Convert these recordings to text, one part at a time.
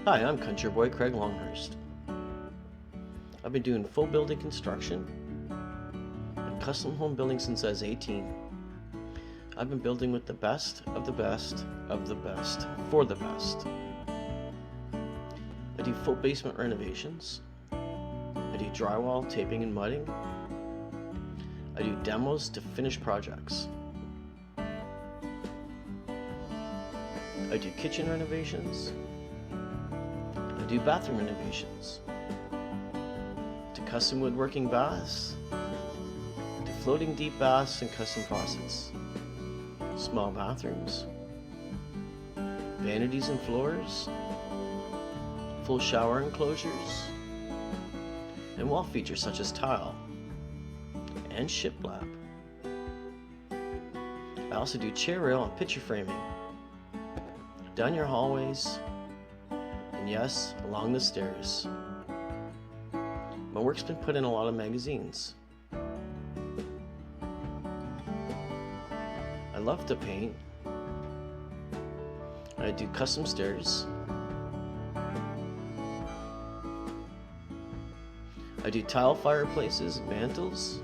Hi, I'm Country Boy Craig Longhurst. I've been doing full building construction and custom home building since I was 18. I've been building with the best of the best of the best for the best. I do full basement renovations. I do drywall, taping, and mudding. I do demos to finished projects. I do kitchen renovations. I do bathroom renovations, to custom woodworking baths, to floating deep baths and custom faucets, small bathrooms, vanities and floors, full shower enclosures, and wall features such as tile and shiplap. I also do chair rail and picture framing down your hallways, and yes, along the stairs. My work's been put in a lot of magazines. I love to paint. I do custom stairs. I do tile fireplaces and mantels.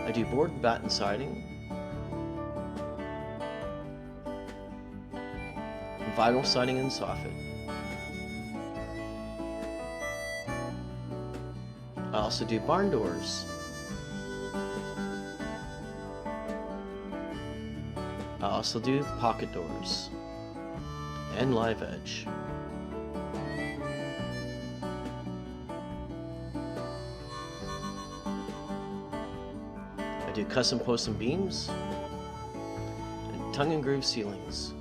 I do board and batten siding, and vinyl siding and soffit. I also do barn doors. I also do pocket doors and live edge. I do custom posts and beams and tongue and groove ceilings.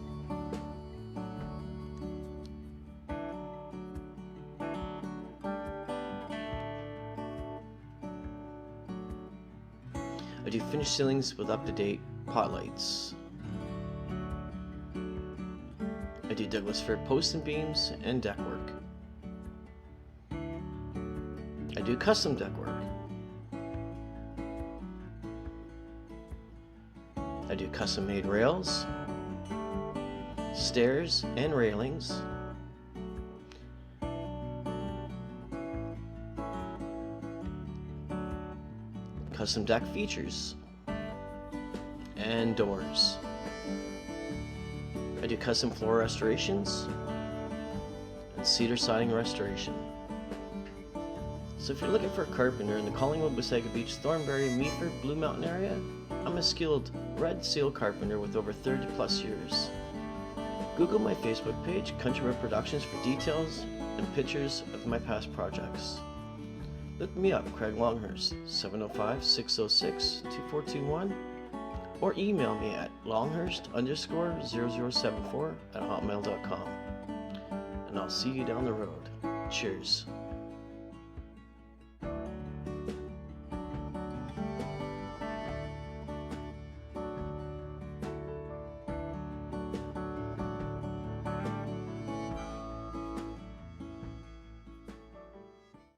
I do finished ceilings with up-to-date pot lights. I do Douglas fir posts and beams and deck work. I do custom deck work. I do custom made rails, stairs and railings, custom deck features, and doors. I do custom floor restorations and cedar siding restoration. So if you're looking for a carpenter in the Collingwood, Wasaga Beach, Thornbury, Meaford, Blue Mountain area, I'm a skilled red seal carpenter with over 30 plus years. Google my Facebook page, Country Boy Productions, for details and pictures of my past projects. Look me up, Craig Longhurst, 705-606-2421, or email me at longhurst_0074 @hotmail.com. And I'll see you down the road. Cheers.